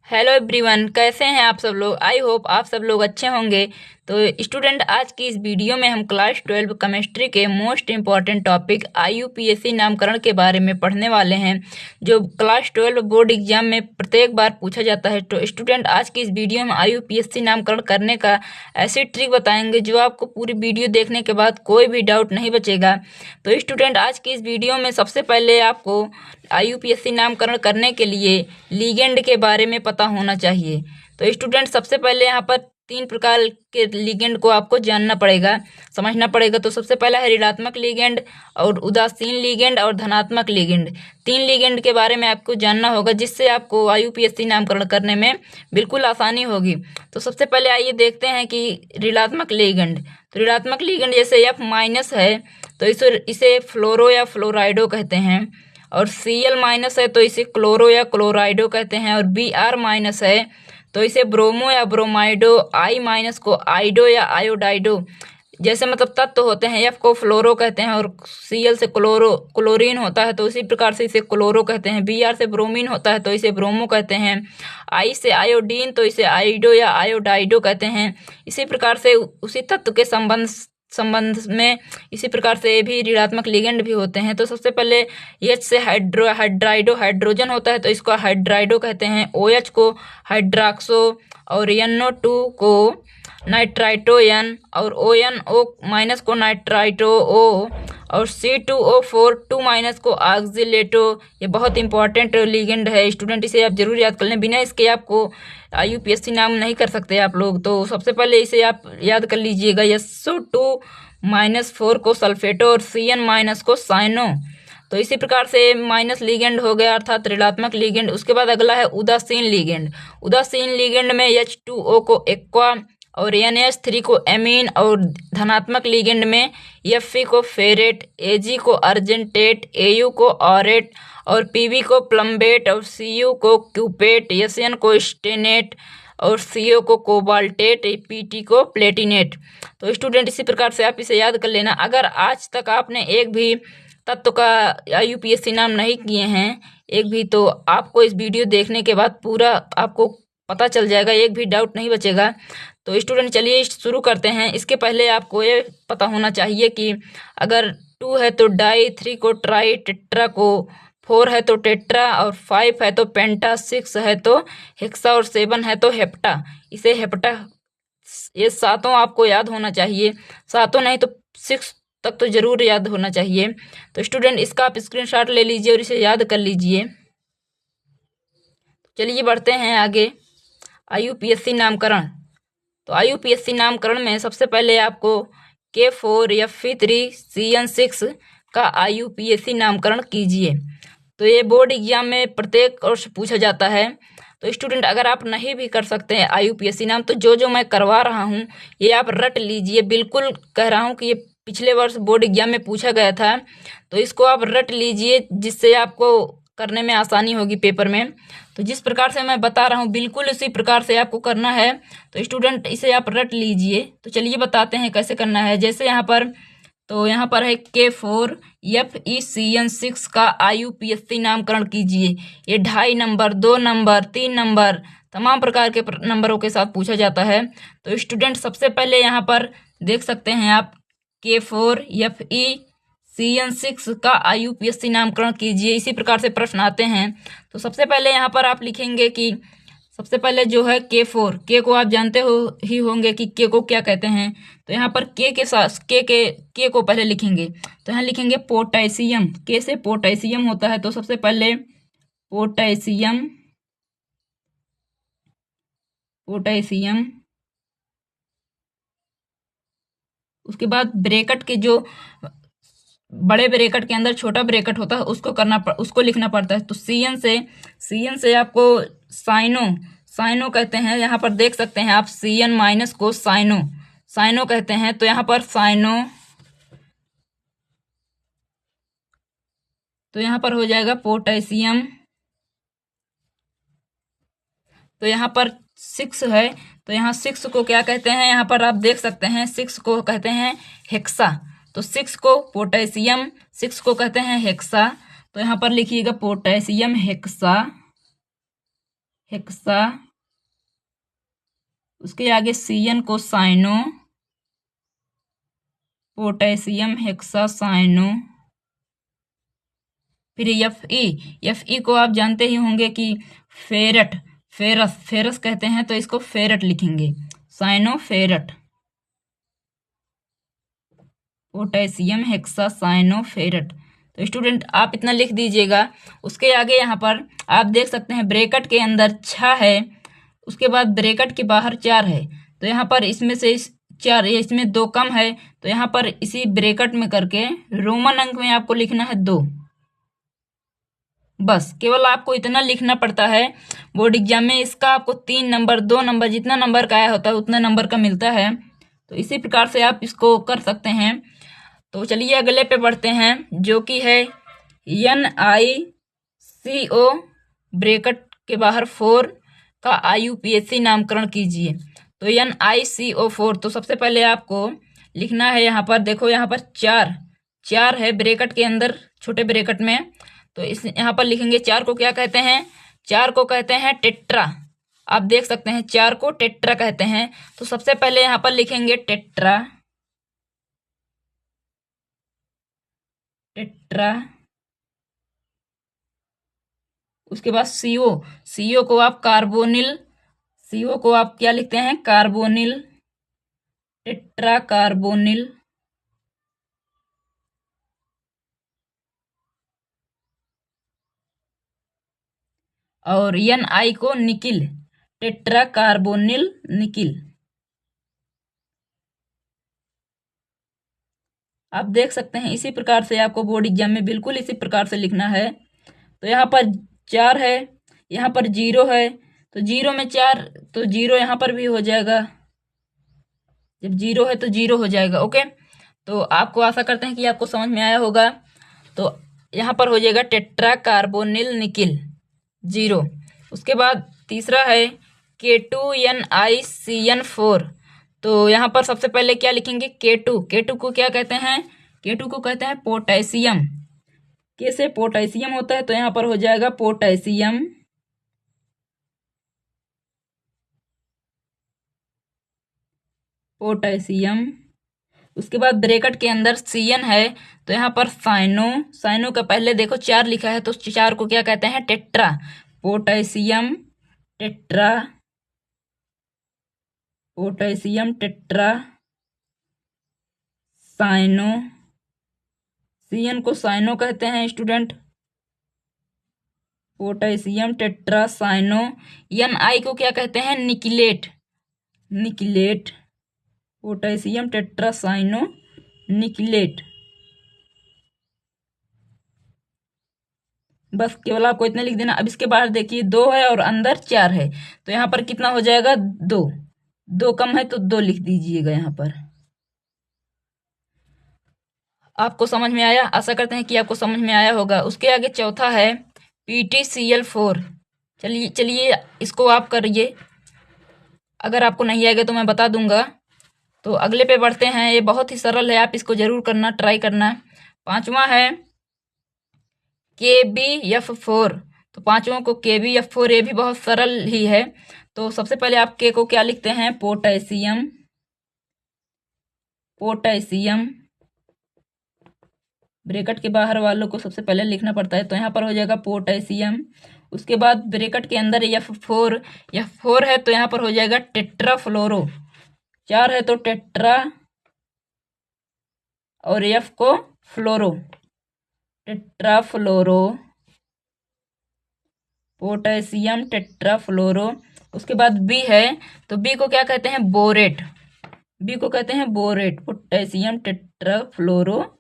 Hello everyone, कैसे हैं आप सब लोग। आई होप आप सब लोग अच्छे होंगे। तो स्टूडेंट, आज की इस वीडियो में हम क्लास 12 केमिस्ट्री के मोस्ट इम्पॉर्टेंट टॉपिक आईयूपीएसी नामकरण के बारे में पढ़ने वाले हैं, जो क्लास 12 बोर्ड एग्जाम में प्रत्येक बार पूछा जाता है। तो स्टूडेंट, आज की इस वीडियो में आईयूपीएसी नामकरण करने का ऐसी ट्रिक बताएंगे जो आपको पूरी वीडियो देखने के बाद कोई भी डाउट नहीं बचेगा। तो स्टूडेंट, आज की इस वीडियो में सबसे पहले आपको आईयूपीएसी नामकरण करने के लिए लिगेंड के बारे में पता होना चाहिए। तो स्टूडेंट, सबसे पहले यहाँ पर 3 प्रकार के लिगेंड को आपको जानना पड़ेगा, समझना पड़ेगा। तो सबसे पहला है ऋणात्मक लिगेंड, और उदासीन लिगेंड, और धनात्मक लिगेंड। 3 लिगेंड के बारे में आपको जानना होगा, जिससे आपको आईयूपीएसी नामकरण करने में बिल्कुल आसानी होगी। तो सबसे पहले आइए देखते हैं कि ऋणात्मक लिगेंड। तो ऋणात्मक लिगेंड जैसे F- है तो इसे फ्लोरो या फ्लोराइडो कहते हैं, और Cl- है तो इसे क्लोरो या क्लोराइडो कहते हैं, और Br- है तो इसे ब्रोमो या ब्रोमाइडो, I- को आइडो या आयोडाइडो। जैसे मतलब तत्व होते हैं, F को फ्लोरो कहते हैं, और Cl से क्लोरीन होता है तो उसी प्रकार से इसे क्लोरो कहते हैं। Br से ब्रोमीन होता है तो इसे ब्रोमो कहते हैं। I से आयोडीन तो इसे आइडो या आयोडाइडो कहते हैं। इसी प्रकार से उसी तत्व के संबंध में इसी प्रकार से भी ऋणात्मक लिगेंड भी होते हैं। तो सबसे पहले H से हाइड्रोजन होता है तो इसको हाइड्राइडो कहते हैं। OH को हाइड्राक्सो, और NO2 को नाइट्राइटोन, और ONO- को नाइट्राइटो ओ, और C2O4 2- को ऑक्जिलेटो। ये बहुत इंपॉर्टेंट लिगेंड है स्टूडेंट, इसे आप जरूर याद कर लें। बिना इसके आपको आईयूपीएससी नाम नहीं कर सकते आप लोग। तो सबसे पहले इसे आप याद कर लीजिएगा, SO2- को सल्फेटो, और CN- को साइनो। तो इसी प्रकार से माइनस लिगेंड हो गया, अर्थात ऋणात्मक लिगेंड। उसके बाद अगला है उदासीन लिगेंड। उदासीन लिगेंड में H2O को एक्वा, और NH3 को एमीन, और धनात्मक लिगेंड में Fe को फेरेट, Ag को अर्जेंटेट, Au को ऑरेट, और Pb को प्लम्बेट, और Cu को क्यूपेट, Sn को स्टेनेट, और CO को कोबाल्टेट, Pt को प्लेटिनेट। तो स्टूडेंट, इसी प्रकार से आप इसे याद कर लेना। अगर आज तक आपने एक भी तत्व का आईयूपीएससी नाम नहीं किए हैं, एक भी, तो आपको इस वीडियो देखने के बाद पूरा आपको पता चल जाएगा, एक भी डाउट नहीं बचेगा। तो स्टूडेंट, चलिए शुरू करते हैं। इसके पहले आपको ये पता होना चाहिए कि अगर 2 है तो डाई, 3 को ट्राई, टेट्रा को 4 है तो टेट्रा, और 5 है तो पेंटा, 6 है तो हेक्सा, और 7 है तो हेप्टा। इसे हेप्टा, ये सातों आपको याद होना चाहिए। सातों नहीं तो 6 तक तो जरूर याद होना चाहिए। तो स्टूडेंट, इसका आप स्क्रीनशॉट ले लीजिए और इसे याद कर लीजिए। चलिए बढ़ते हैं आगे। आईयूपीएससी नामकरण। तो आईयूपीएससी नामकरण में सबसे पहले आपको K4 Fe3 CN6 का आईयूपीएससी नामकरण कीजिए। तो ये बोर्ड एग्जाम में प्रत्येक वर्ष पूछा जाता है। तो स्टूडेंट, अगर आप नहीं भी कर सकते हैं आईयूपीएससी नाम, तो जो जो मैं करवा रहा हूँ ये आप रट लीजिए। बिल्कुल कह रहा हूँ कि ये पिछले वर्ष बोर्ड एग्जाम में पूछा गया था, तो इसको आप रट लीजिए, जिससे आपको करने में आसानी होगी पेपर में। तो जिस प्रकार से मैं बता रहा हूँ बिल्कुल उसी प्रकार से आपको करना है। तो स्टूडेंट, इसे आप रट लीजिए। तो चलिए बताते हैं कैसे करना है। जैसे यहाँ पर, तो यहाँ पर है K4 FeCN6 का आईयूपीएससी नामकरण कीजिए। ये 2.5 नंबर, 2 नंबर, 3 नंबर, तमाम प्रकार के नंबरों के साथ पूछा जाता है। तो स्टूडेंट, सबसे पहले यहाँ पर देख सकते हैं आप, K4 FeCN6 का आईयूपीएससी नामकरण कीजिए। इसी प्रकार से प्रश्न आते हैं। तो सबसे पहले यहाँ पर आप लिखेंगे कि सबसे पहले जो है K4, के को आप जानते हो ही होंगे कि के को क्या कहते हैं। तो यहाँ पर के साथ के को पहले लिखेंगे। तो यहाँ लिखेंगे पोटेशियम। के से पोटेशियम होता है, तो सबसे पहले पोटेशियम, पोटेशियम। उसके बाद ब्रैकेट के जो बड़े ब्रैकेट के अंदर छोटा ब्रैकेट होता है उसको लिखना पड़ता है। तो सीएन से आपको साइनो, साइनो कहते हैं। यहाँ पर देख सकते हैं आप, CN- को साइनो, साइनो कहते हैं। तो यहाँ पर साइनो, तो यहाँ पर हो जाएगा पोटेशियम। तो यहाँ पर 6 है, तो यहाँ 6 को क्या कहते हैं, यहाँ पर आप देख सकते हैं 6 को कहते हैं हेक्सा। तो 6 को पोटेशियम, 6 को कहते हैं हेक्सा। तो यहाँ पर लिखिएगा पोटेशियम हेक्सा, हेक्सा, उसके आगे Cn को साइनो, पोटेशियम हेक्सा साइनो। फिर Fe को आप जानते ही होंगे कि फेरस कहते हैं, तो इसको फेरट लिखेंगे, cyano ferrate, potassium hexa cyano ferrate. तो स्टूडेंट आप इतना लिख दीजिएगा। उसके आगे यहाँ पर आप देख सकते हैं ब्रैकेट के अंदर 6 है, उसके बाद ब्रैकेट के बाहर 4 है, तो यहाँ पर इसमें से 4, इसमें 2 कम है, तो यहाँ पर इसी ब्रैकेट में करके रोमन अंक में आपको लिखना है 2। बस केवल आपको इतना लिखना पड़ता है। बोर्ड एग्जाम में इसका आपको 3 नंबर 2 नंबर जितना नंबर का आया होता है उतना नंबर का मिलता है। तो इसी प्रकार से आप इसको कर सकते हैं। तो चलिए अगले पे बढ़ते हैं, जो कि है NiCO ब्रैकेट के बाहर 4 का IUPAC नामकरण कीजिए। तो NiCO4, तो सबसे पहले आपको लिखना है, यहाँ पर देखो, यहाँ पर 4 है ब्रैकेट के अंदर, छोटे ब्रैकेट में। तो इस यहाँ पर लिखेंगे 4 को क्या कहते हैं, 4 को कहते हैं टेट्रा। आप देख सकते हैं 4 को टेट्रा कहते हैं। तो सबसे पहले यहाँ पर लिखेंगे टेट्रा, उसके बाद CO को आप कार्बोनिल, CO को आप क्या लिखते हैं, कार्बोनिल, टेट्रा कार्बोनिल। और Ni को निकिल, टेट्रा कार्बोनिल निकिल। आप देख सकते हैं इसी प्रकार से आपको बोर्ड एग्जाम में बिल्कुल इसी प्रकार से लिखना है। तो यहाँ पर 4 है, यहाँ पर 0 है, तो 0 में 4, तो 0 यहाँ पर भी हो जाएगा, जब 0 है तो 0 हो जाएगा। ओके, तो आपको आशा करते हैं कि आपको समझ में आया होगा। तो यहाँ पर हो जाएगा टेट्रा कार्बोनिल निकिल 0। उसके बाद तीसरा है K2NiCN4। तो यहाँ पर सबसे पहले क्या लिखेंगे, K2 को क्या कहते हैं, K2 को कहते हैं पोटेशियम। K से पोटेशियम होता है, तो यहाँ पर हो जाएगा पोटेशियम, उसके बाद ब्रैकेट के अंदर Cn है, तो यहाँ पर साइनो का पहले देखो 4 लिखा है, तो 4 को क्या कहते हैं, tetra, potassium tetra cyano. Cn को साइनो कहते हैं student, potassium tetra cyano. Ni को क्या कहते हैं, nickelate, potassium tetra cyano nickelate. बस केवल आपको इतना लिख देना। अब इसके बाहर देखिए 2 है और अंदर 4 है, तो यहाँ पर कितना हो जाएगा, 2 कम है तो 2 लिख दीजिएगा यहाँ पर। आपको समझ में आया, आशा करते हैं कि आपको समझ में आया होगा। उसके आगे चौथा है PTCl4। चलिए इसको आप करिए, अगर आपको नहीं आएगा तो मैं बता दूंगा। तो अगले पे बढ़ते हैं, ये बहुत ही सरल है, आप इसको जरूर करना, ट्राई करना। 5वां है KbF4। तो 5वां को KbF4, ये भी बहुत सरल ही है। तो सबसे पहले आप K को क्या लिखते हैं, पोटेशियम, ब्रैकेट के बाहर वालों को सबसे पहले लिखना पड़ता है, तो यहाँ पर हो जाएगा पोटेशियम। उसके बाद ब्रैकेट के अंदर F4 है, तो यहाँ पर हो जाएगा टेट्राफ्लोरो, 4 है तो टेट्रा और F को फ्लोरो, टेट्राफ्लोरो, पोटेशियम टेट्राफ्लोरो। उसके बाद B है, तो B को क्या कहते हैं, बोरेट, पोटेशियम टेट्राफ्लोरो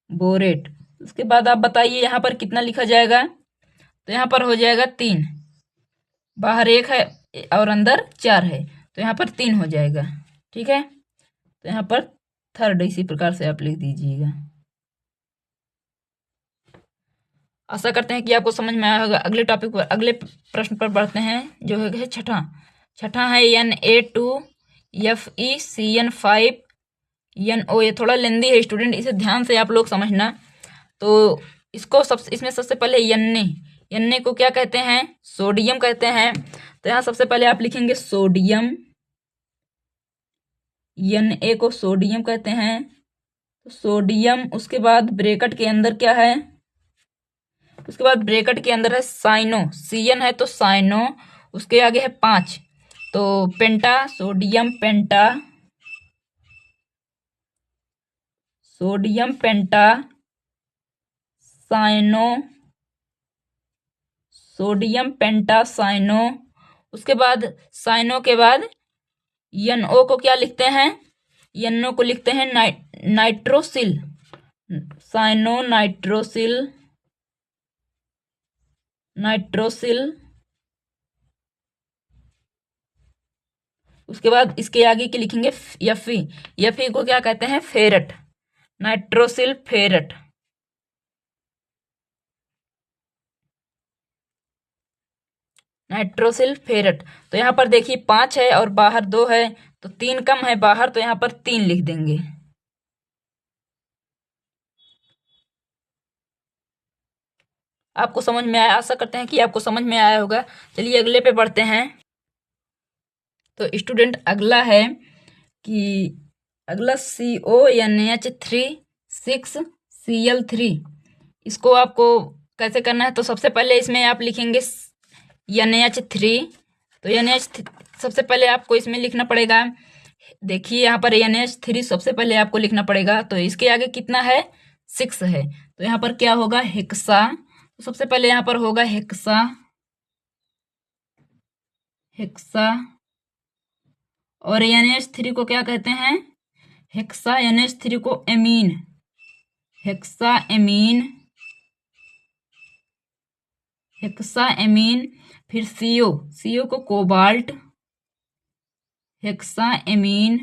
बोरेट। उसके बाद आप बताइए यहाँ पर कितना लिखा जाएगा, तो यहाँ पर हो जाएगा 3, बाहर 1 है और अंदर 4 है, तो यहाँ पर 3 हो जाएगा। ठीक है, तो यहाँ पर 3rd इसी प्रकार से आप लिख दीजिएगा। आशा करते हैं कि आपको समझ में आया होगा। अगले टॉपिक पर, अगले प्रश्न पर बढ़ते हैं, जो है छठा है Na2FeCN5 NO। ये थोड़ा लेंदी है स्टूडेंट, इसे ध्यान से आप लोग समझना। तो इसमें सबसे पहले Na को क्या कहते हैं, सोडियम कहते हैं। तो यहाँ सबसे पहले आप लिखेंगे सोडियम, Na को सोडियम कहते हैं, तो सोडियम। उसके बाद ब्रैकेट के अंदर क्या है, उसके बाद ब्रैकेट के अंदर है साइनो, Cn है तो साइनो, उसके आगे है 5, तो पेंटा, सोडियम पेंटा, सोडियम पेंटा साइनो, सोडियम पेंटा साइनो। उसके बाद साइनो के बाद NO को क्या लिखते हैं, NO को लिखते हैं नाइट्रोसिल, साइनो नाइट्रोसिल, नाइट्रोसिल। उसके बाद इसके आगे की लिखेंगे Fe को क्या कहते हैं, ferrate, nitrosyl ferrate. Nitrosyl ferrate. तो यहाँ पर देखिए 5 है और बाहर 2 है, तो 3 कम है बाहर, तो यहाँ पर 3 लिख देंगे। आपको समझ में आया, आशा करते हैं कि आपको समझ में आया होगा। चलिए अगले पे बढ़ते हैं। तो स्टूडेंट अगला है कि अगला CONH3 6Cl3, इसको आपको कैसे करना है। तो सबसे पहले इसमें आप लिखेंगे NH3, तो NH सबसे पहले आपको इसमें लिखना पड़ेगा, देखिए यहाँ पर NH3 सबसे पहले आपको लिखना पड़ेगा, तो इसके आगे कितना है, 6 है, तो यहाँ पर क्या होगा, हेक्सा। तो सबसे पहले यहाँ पर होगा हेक्सा, हेक्सा। और NH3 को क्या कहते हैं, हेक्सा NH3 को amine, hexa amine, hexa amine. फिर CO को कोबाल्ट, हेक्सा एमीन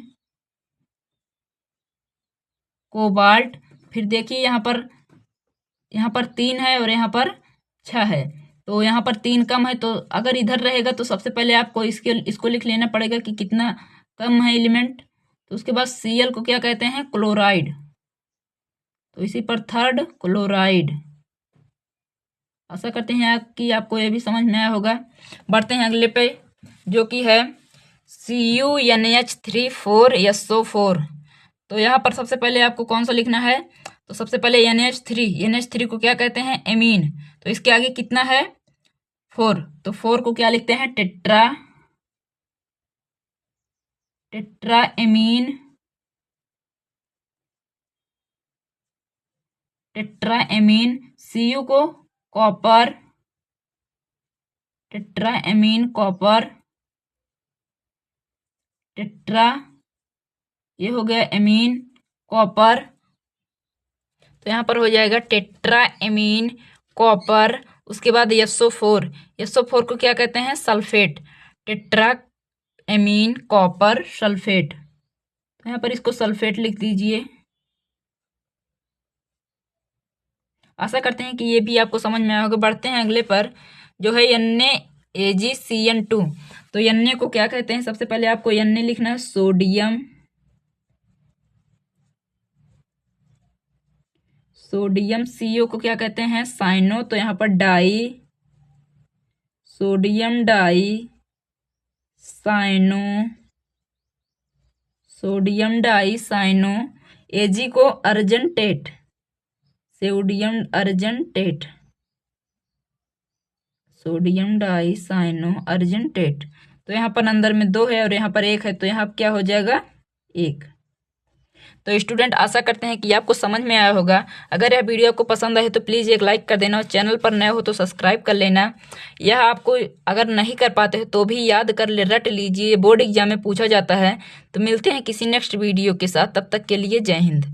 कोबाल्ट। फिर देखिए यहाँ पर 3 है और यहाँ पर 6 है, तो यहाँ पर 3 कम है, तो अगर इधर रहेगा तो सबसे पहले आपको इसको लिख लेना पड़ेगा कि कितना कम है एलिमेंट। तो उसके बाद Cl को क्या कहते हैं, क्लोराइड, तो इसी पर 3rd क्लोराइड। आशा करते हैं कि आपको ये भी समझ में आया होगा। बढ़ते हैं अगले पे, जो कि है CuNH3 4SO4। तो यहाँ पर सबसे पहले आपको कौन सा लिखना है, तो सबसे पहले NH3 को क्या कहते हैं, एमीन, तो इसके आगे कितना है, 4, तो 4 को क्या लिखते हैं, tetra amine, tetra amine. Cu को copper, tetra amine copper, tetra, ये हो गया एमीन कॉपर, तो यहाँ पर हो जाएगा टेट्रा एमीन कॉपर। उसके बाद SO4 को क्या कहते हैं, sulphate, tetra amine copper sulphate, तो यहाँ पर इसको सल्फेट लिख दीजिए। आशा करते हैं कि ये भी आपको समझ में आया होगा। बढ़ते हैं अगले पर, जो है NaCN2। तो Na को क्या कहते हैं, सबसे पहले आपको Na लिखना है, सोडियम, CO को क्या कहते हैं, साइनो, तो यहाँ पर di, sodium di cyano, sodium di cyano. Ag को argentate, sodium argentate, sodium di cyano argentate. तो यहाँ पर अंदर में 2 है और यहाँ पर 1 है, तो यहाँ क्या हो जाएगा, 1। तो स्टूडेंट आशा करते हैं कि आपको समझ में आया होगा। अगर यह वीडियो आपको पसंद आए तो प्लीज़ एक लाइक कर देना और चैनल पर नए हो तो सब्सक्राइब कर लेना। यह आपको अगर नहीं कर पाते हो तो भी याद कर ले, रट लीजिए, बोर्ड एग्जाम में पूछा जाता है। तो मिलते हैं किसी नेक्स्ट वीडियो के साथ, तब तक के लिए जय हिंद।